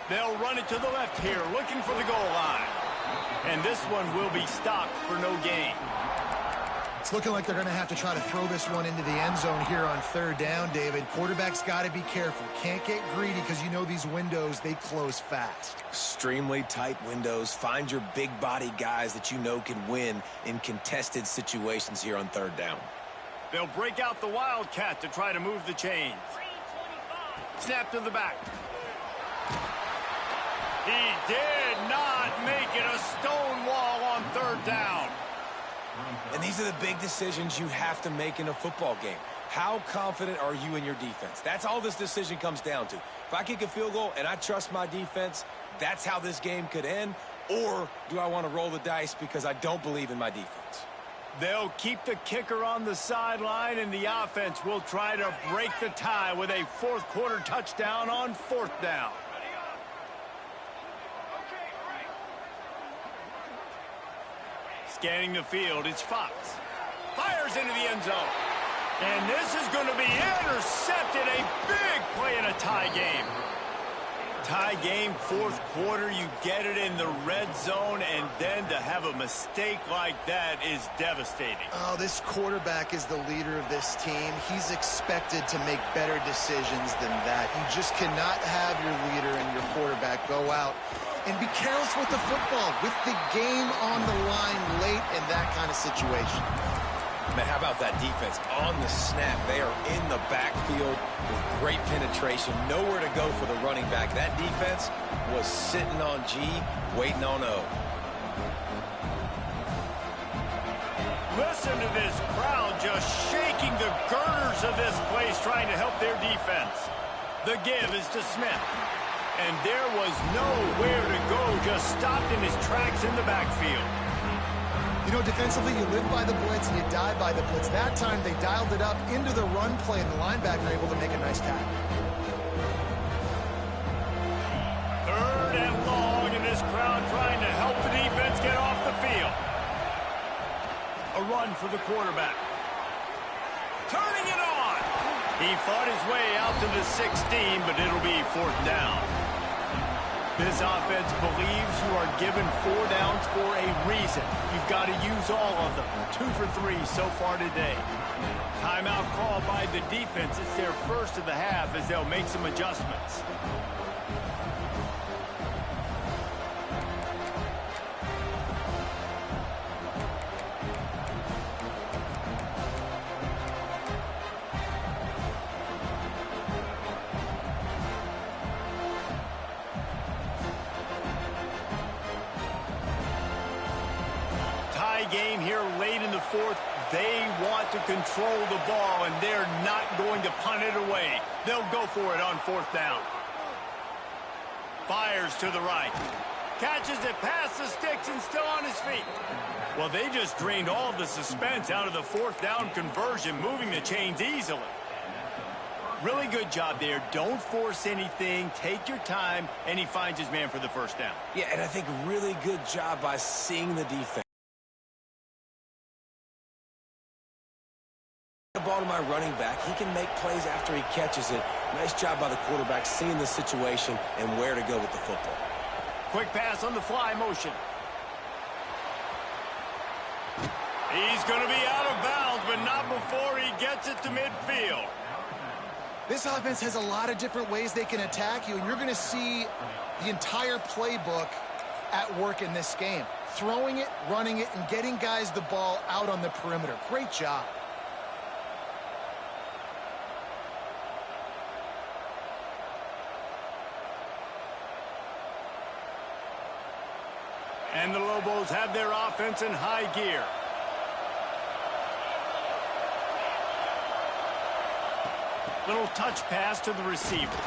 They'll run it to the left here, looking for the goal line. And this one will be stopped for no gain. It's looking like they're going to have to try to throw this one into the end zone here on third down, David. Quarterback's got to be careful. Can't get greedy because you know these windows, they close fast. Extremely tight windows. Find your big body guys that you know can win in contested situations here on third down. They'll break out the wildcat to try to move the chains. Snap to the back. He did not make it a stone wall on third down. And these are the big decisions you have to make in a football game. How confident are you in your defense? That's all this decision comes down to. If I kick a field goal and I trust my defense, that's how this game could end. Or do I want to roll the dice because I don't believe in my defense? They'll keep the kicker on the sideline, and the offense will try to break the tie with a fourth-quarter touchdown on fourth down. Scanning the field, it's Fox. Fires into the end zone. And this is going to be intercepted. A big play in a tie game. Tie game, fourth quarter, you get it in the red zone, and then to have a mistake like that is devastating. Oh, this quarterback is the leader of this team. He's expected to make better decisions than that. You just cannot have your leader and your quarterback go out and be careless with the football, with the game on the line late in that kind of situation. Man, how about that defense on the snap? They are in the backfield with great penetration. Nowhere to go for the running back. That defense was sitting on G, waiting on O. Listen to this crowd just shaking the girders of this place, trying to help their defense. The give is to Smith. And there was nowhere to go, just stopped in his tracks in the backfield. You know, defensively, you live by the blitz and you die by the blitz. That time, they dialed it up into the run play, and the linebacker able to make a nice tackle. Third and long, and this crowd trying to help the defense get off the field. A run for the quarterback. Turning it on. He fought his way out to the 16, but it'll be fourth down. This offense believes you are given 4 downs for a reason. You've got to use all of them. 2 for 3 so far today. Timeout called by the defense. It's their first of the half as they'll make some adjustments. Game here late in the fourth. They want to control the ball, and they're not going to punt it away. They'll go for it on fourth down. Fires to the right. Catches it past the sticks and still on his feet. Well, they just drained all of the suspense out of the fourth down conversion, moving the chains easily. Really good job there. Don't force anything. Take your time, and he finds his man for the first down. Yeah, and I think really good job by seeing the defense. The ball to my running back. He can make plays after he catches it. Nice job by the quarterback seeing the situation and where to go with the football. Quick pass on the fly motion. He's going to be out of bounds, but not before he gets it to midfield. This offense has a lot of different ways they can attack you, and you're going to see the entire playbook at work in this game. Throwing it, running it, and getting guys the ball out on the perimeter. Great job. And the Lobos have their offense in high gear. Little touch pass to the receiver.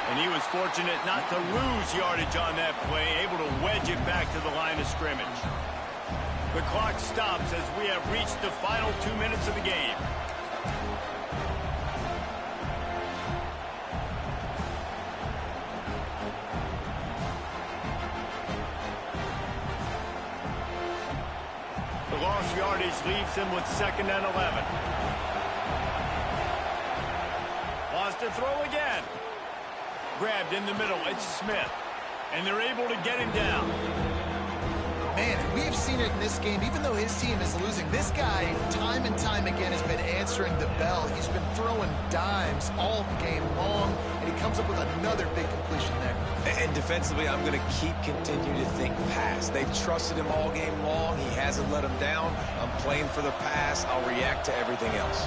And he was fortunate not to lose yardage on that play, able to wedge it back to the line of scrimmage. The clock stops as we have reached the final 2 minutes of the game. The lost yardage leaves him with 2nd and 11. Lost to throw again. Grabbed in the middle, it's Smith. And they're able to get him down. Man, we have seen it in this game. Even though his team is losing, this guy, time and time again, has been answering the bell. He's been throwing dimes all game long, and he comes up with another big completion there. And defensively, I'm going to continue to think pass. They've trusted him all game long. He hasn't let them down. I'm playing for the pass. I'll react to everything else.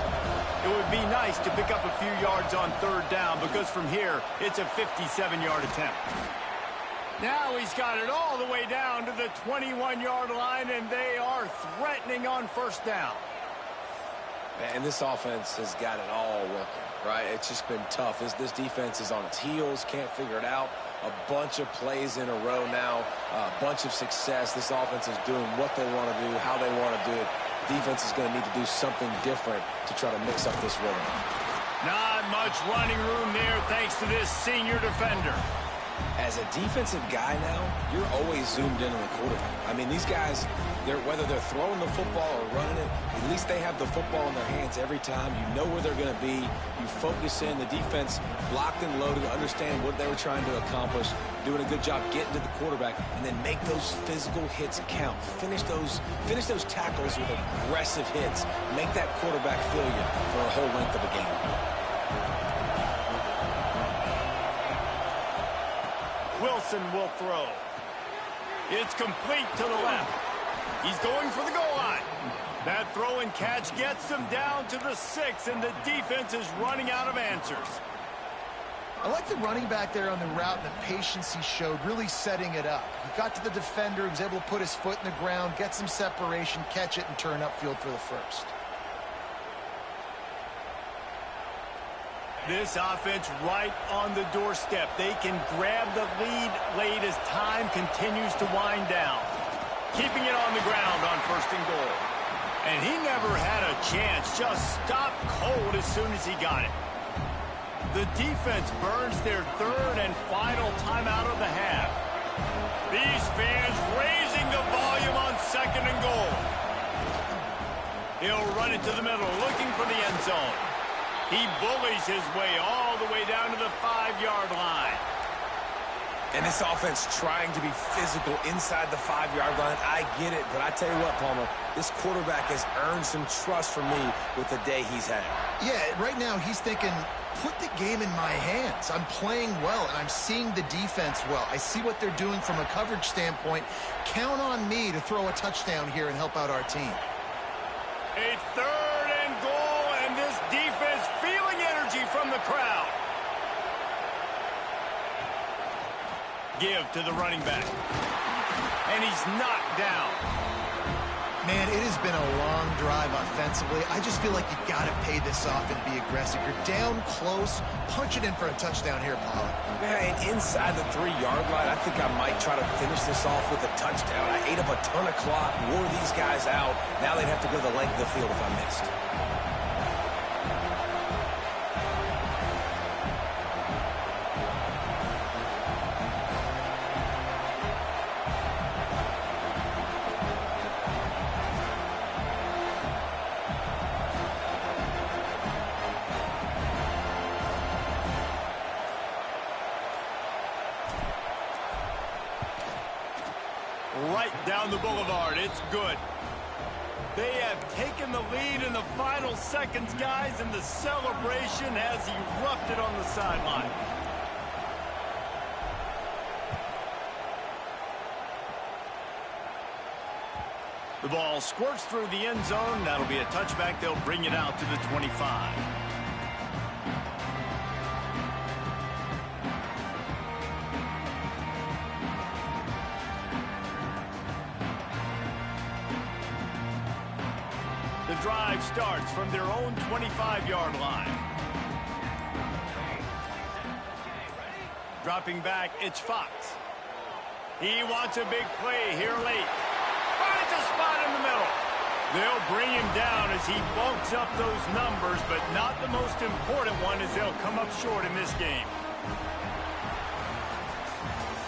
It would be nice to pick up a few yards on 3rd down, because from here, it's a 57-yard attempt. Now he's got it all the way down to the 21-yard line, and they are threatening on 1st down. And this offense has got it all working, right? It's just been tough. This defense is on its heels, can't figure it out. A bunch of plays in a row now, a bunch of success. This offense is doing what they want to do, how they want to do it. Defense is going to need to do something different to try to mix up this rhythm. Not much running room there thanks to this senior defender. As a defensive guy now, you're always zoomed in on the quarterback. I mean, these guys, whether they're throwing the football or running it, at least they have the football in their hands every time. You know where they're going to be. You focus in. The defense locked and loaded, understand what they were trying to accomplish, doing a good job getting to the quarterback, and then make those physical hits count. Finish those tackles with aggressive hits. Make that quarterback feel you for a whole length of a game. Wilson will throw. It's complete to the left. He's going for the goal line. That throw and catch gets them down to the 6, and the defense is running out of answers. I like the running back there on the route and the patience he showed, really setting it up. He got to the defender, he was able to put his foot in the ground, get some separation, catch it, and turn upfield for the 1st. This offense right on the doorstep. They can grab the lead late as time continues to wind down. Keeping it on the ground on 1st and goal. And he never had a chance. Just stopped cold as soon as he got it. The defense burns their 3rd and final timeout of the half. These fans raising the volume on 2nd and goal. He'll run it to the middle, looking for the end zone. He bullies his way all the way down to the 5-yard line. And this offense trying to be physical inside the 5-yard line. I get it, but I tell you what, Palmer, this quarterback has earned some trust from me with the day he's had. Yeah, right now he's thinking, put the game in my hands. I'm playing well, and I'm seeing the defense well. I see what they're doing from a coverage standpoint. Count on me to throw a touchdown here and help out our team. A 3rd and goal, and this defense feeling energy from the crowd. Give to the running back. And he's knocked down. Man, it has been a long drive offensively. I just feel like you got to pay this off and be aggressive. You're down close. Punch it in for a touchdown here, Paulo. Man, inside the 3-yard line, I think I might try to finish this off with a touchdown. I ate up a ton of clock, wore these guys out. Now they'd have to go the length of the field if I missed. Right down the boulevard. It's good. They have taken the lead in the final seconds, guys, and the celebration has erupted on the sideline. The ball squirts through the end zone. That'll be a touchback. They'll bring it out to the 25. The drive starts from their own 25-yard line. Dropping back, it's Fox. He wants a big play here late. Finds a spot in the middle. They'll bring him down as he bulks up those numbers, but not the most important one, as they'll come up short in this game.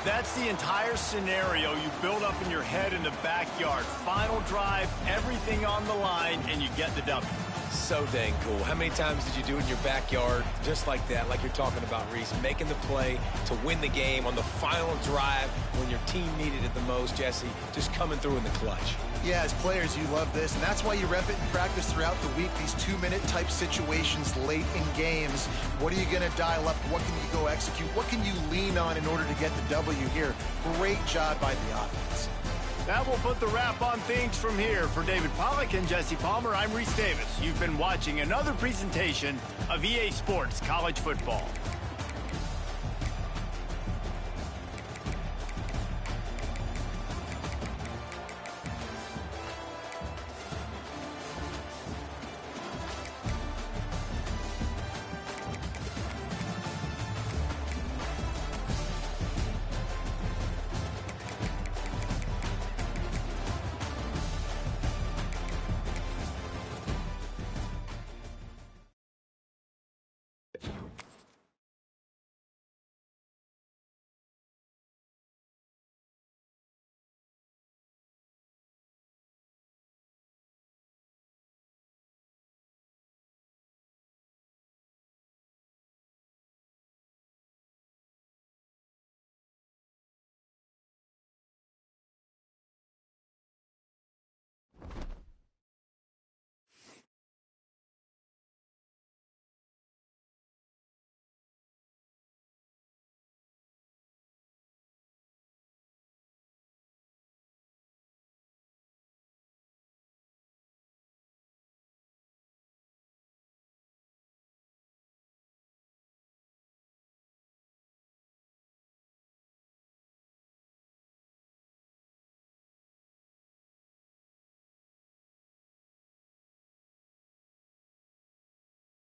That's the entire scenario you build up in your head in the backyard. Final drive, everything on the line, and you get the W. So dang cool. How many times did you do it in your backyard just like that, like you're talking about, Reese, making the play to win the game on the final drive when your team needed it the most, Jesse, just coming through in the clutch. Yeah, as players, you love this, and that's why you rep it in practice throughout the week, these 2-minute type situations late in games. What are you going to dial up? What can you go execute? What can you lean on in order to get the W here? Great job by the offense. That will put the wrap on things from here. For David Pollack and Jesse Palmer, I'm Reese Davis. You've been watching another presentation of EA Sports College Football.